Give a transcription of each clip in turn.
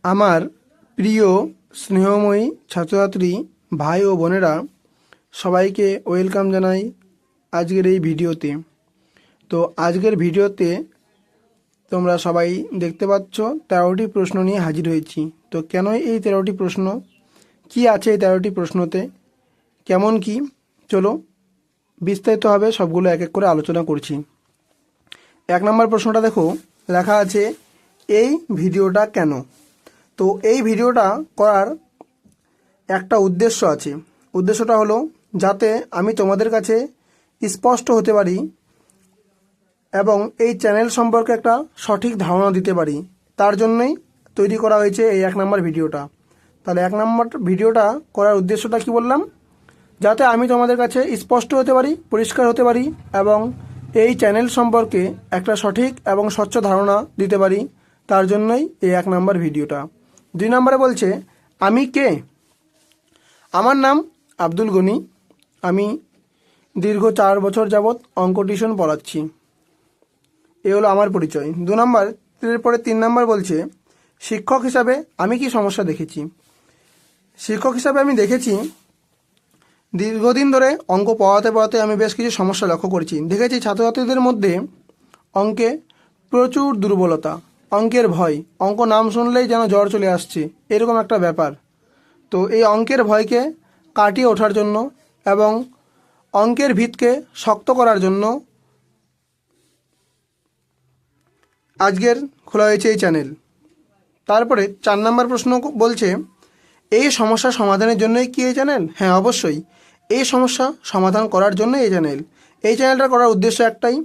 আমার প্রিয় স্নেহময়ী ছাত্রছাত্রী ভাই ও বোনেরা, সবাইকে ওয়েলকাম জানাই আজকের এই ভিডিওতে। তো আজকের ভিডিওতে তোমরা সবাই দেখতে পাচ্ছ 13টি প্রশ্ন নিয়ে হাজির হয়েছি। তো কেন এই 13টি প্রশ্ন, কি আছে এই 13টি প্রশ্নতে, কেমন কি, চলো বিস্তারিতভাবে সবগুলো এক এক করে আলোচনা করছি। 1 নম্বর প্রশ্নটা দেখো, লেখা আছে এই ভিডিওটা কেন। তো এই ভিডিওটা করার একটা উদ্দেশ্য আছে। উদ্দেশ্যটা হলো যাতে আমি তোমাদের কাছে স্পষ্ট হতে পারি এবং এই চ্যানেল সম্পর্কে একটা সঠিক ধারণা দিতে পারি। তার জন্যই তৈরি করা হয়েছে এই 1 নম্বর ভিডিওটা। তাহলে 1 নম্বর ভিডিওটা করার উদ্দেশ্যটা কি বললাম, যাতে আমি তোমাদের কাছে স্পষ্ট হতে পারি, পরিষ্কার হতে পারি এবং এই চ্যানেল সম্পর্কে একটা সঠিক এবং স্বচ্ছ ধারণা দিতে পারি। তার জন্যই এই 1 নম্বর ভিডিওটা। 2 নম্বরে বলছে আমি কে। আমার নাম আব্দুল গনি। আমি দীর্ঘ 4 বছর যাবৎ অঙ্ক টিউশন পড়াচ্ছি। এ হলো আমার পরিচয়। 2 নম্বর, এরপরে 3 নম্বর বলছে শিক্ষক হিসাবে আমি কি সমস্যা দেখেছি। শিক্ষক হিসাবে আমি দেখেছি দীর্ঘদিন ধরে অঙ্ক পড়াতে আমি বেশ কিছু সমস্যা লক্ষ্য করেছি। দেখেছি ছাত্রছাত্রীদের মধ্যে অঙ্কে প্রচুর দুর্বলতা, অঙ্কের ভয়, অঙ্ক নাম শুনলেই যেন জ্বর চলে আসছে, এরকম একটা ব্যাপার। তো এই অঙ্কের ভয়কে কাটিয়ে ওঠার জন্য এবং অঙ্কের ভিতকে শক্ত করার জন্য আজকের খোলা হয়েছে এই চ্যানেল। তারপরে 4 নম্বর প্রশ্ন বলছে এই সমস্যা সমাধানের জন্যই কি এই চ্যানেল। হ্যাঁ, অবশ্যই এই সমস্যা সমাধান করার জন্য এই চ্যানেল। এই চ্যানেলটা করার উদ্দেশ্য একটাই,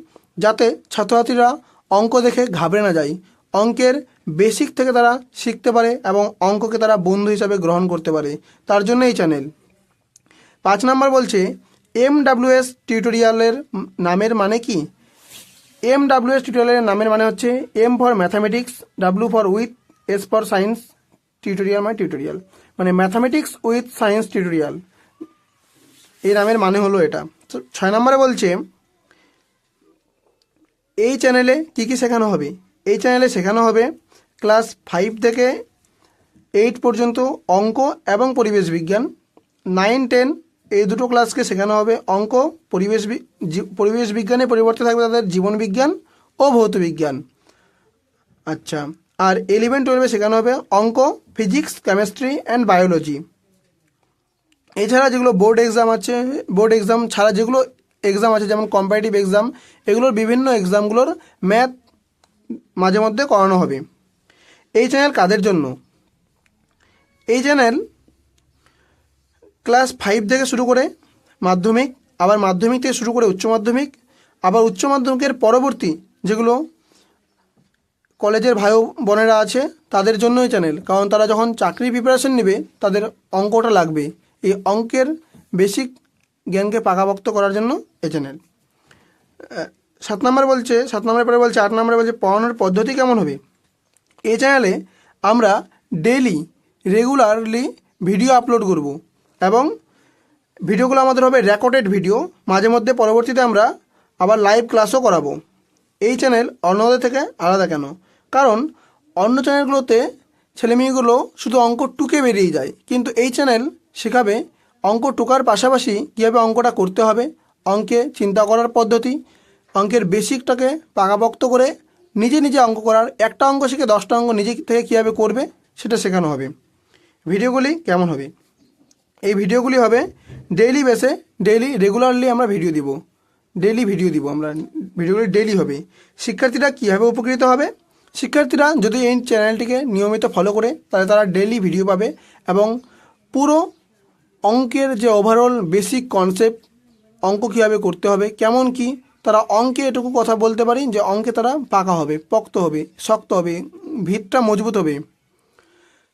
যাতে ছাত্রছাত্রীরা অঙ্ক দেখে ঘাবড়ে না যায়, অঙ্কের বেসিক থেকে তারা শিখতে পারে এবং অঙ্ককে তারা বন্ধু হিসাবে গ্রহণ করতে পারে। তার জন্য এই চ্যানেল। 5 নম্বর বলছে MWS টিউটোরিয়ালের নামের মানে কি। MWS টিউটোরিয়ালের নামের মানে হচ্ছে M for mathematics, W for with, S for science, tutorial মানে ম্যাথামেটিক্স উইথ সায়েন্স টিউটোরিয়াল, এই নামের মানে হলো এটা। 6 নম্বরে বলছে এই চ্যানেলে কি কি শেখানো হবে। এই চ্যানেলে শেখানো হবে ক্লাস 5 থেকে 8 পর্যন্ত অঙ্ক এবং পরিবেশ বিজ্ঞান। 9, 10 এই দুটো ক্লাসকে শেখানো হবে অঙ্ক, পরিবেশ বিজ্ঞানের পরিবর্তে থাকবে তাদের জীবন বিজ্ঞান ও ভৌত বিজ্ঞান। আচ্ছা, আর 11, 12 শেখানো হবে অঙ্ক, ফিজিক্স, কেমিস্ট্রি অ্যান্ড বায়োলজি। এছাড়া যেগুলো বোর্ড এক্সাম আছে, বোর্ড এক্সাম ছাড়া যেগুলো এক্সাম আছে, যেমন কম্পারেটিভ এক্সাম, এগুলোর বিভিন্ন এক্সামগুলোর ম্যাথ মাঝে মধ্যে করানো হবে। এই চ্যানেল কাদের জন্য। এই চ্যানেল ক্লাস 5 থেকে শুরু করে মাধ্যমিক, আবার মাধ্যমিক থেকে শুরু করে উচ্চ মাধ্যমিক, আবার উচ্চ মাধ্যমিকের পরবর্তী যেগুলো কলেজের ভাই বোনেরা আছে তাদের জন্যই চ্যানেল। কারণ তারা যখন চাকরি প্রিপারেশন নেবে তাদের অঙ্কটা লাগবে। এই অঙ্কের বেসিক জ্ঞানকে পাকাপোক্ত করার জন্য এই চ্যানেল। 7 নম্বর বলছে, 7 নম্বরের পরে বলছে 8 নম্বরে বলছে পড়ানোর পদ্ধতি কেমন হবে। এই চ্যানেলে আমরা ডেইলি রেগুলারলি ভিডিও আপলোড করব এবং ভিডিওগুলো আমাদের হবে রেকর্ডেড ভিডিও। মাঝে মধ্যে পরবর্তীতে আমরা আবার লাইভ ক্লাসও করাবো। এই চ্যানেল অন্যদের থেকে আলাদা কেন, কারণ অন্য চ্যানেলগুলোতে ছেলেমেয়েগুলো শুধু অঙ্ক টুকে বেরিয়ে যায়, কিন্তু এই চ্যানেল শেখাবে অঙ্ক টুকার পাশাপাশি কীভাবে অঙ্কটা করতে হবে, অঙ্কে চিন্তা করার পদ্ধতি, অঙ্কের বেসিকটাকে পাকাপোক্ত করে নিজে নিজে অঙ্ক করার, একটা অঙ্ক শিখে 10টা অঙ্ক নিজে থেকে কীভাবে করবে সেটা শেখানো হবে। ভিডিওগুলি কেমন হবে। এই ভিডিওগুলি হবে ডেইলি বেসে, রেগুলারলি আমরা ভিডিও দিব, আমরা ভিডিওগুলি ডেইলি হবে। শিক্ষার্থীরা কীভাবে উপকৃত হবে। শিক্ষার্থীরা যদি এই চ্যানেলটিকে নিয়মিত ফলো করে তাহলে তারা ডেইলি ভিডিও পাবে এবং পুরো অঙ্কের যে ওভারঅল বেসিক কনসেপ্ট, অঙ্ক কীভাবে করতে হবে, কেমন কি, তারা অঙ্কে এটুকু কথা বলতে পারি যে অঙ্কে তারা পাকা হবে, পোক্ত হবে, শক্ত হবে, ভিতটা মজবুত হবে।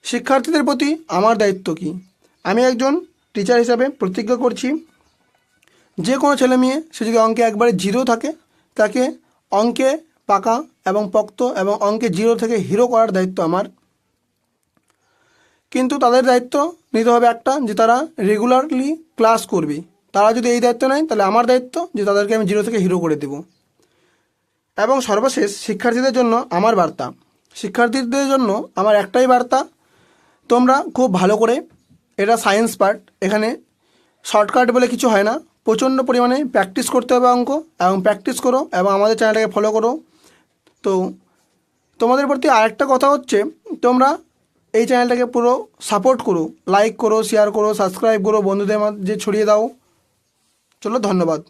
শিক্ষার্থীদের প্রতি আমার দায়িত্ব কি। আমি একজন টিচার হিসাবে প্রতিজ্ঞা করছি, যে কোনো ছেলে মেয়ে সে যদি অঙ্কে একবারে 0 থাকে তাকে অঙ্কে পাকা এবং পোক্ত এবং অঙ্কে 0 থেকে হিরো করার দায়িত্ব আমার। কিন্তু তাদের দায়িত্ব নিতে হবে একটা, যে তারা রেগুলারলি ক্লাস করবে। তারা যদি এই দায়িত্ব নেয় তাহলে আমার দায়িত্ব যে তাদেরকে আমি 0 থেকে হিরো করে দেব। এবং সর্বশেষ শিক্ষার্থীদের জন্য আমার বার্তা, শিক্ষার্থীদের জন্য আমার একটাই বার্তা, তোমরা খুব ভালো করে, এটা সায়েন্স পার্ট, এখানে শর্টকাট বলে কিছু হয় না, প্রচণ্ড পরিমাণে প্র্যাকটিস করতে হবে অঙ্ক, এবং প্র্যাকটিস করো এবং আমাদের চ্যানেলটাকে ফলো করো। তো তোমাদের প্রতি আরেকটা কথা হচ্ছে, তোমরা এই চ্যানেলটাকে পুরো সাপোর্ট করো, লাইক করো, শেয়ার করো, সাবস্ক্রাইব করো, বন্ধুদের মাঝে ছড়িয়ে দাও। চলো, ধন্যবাদ।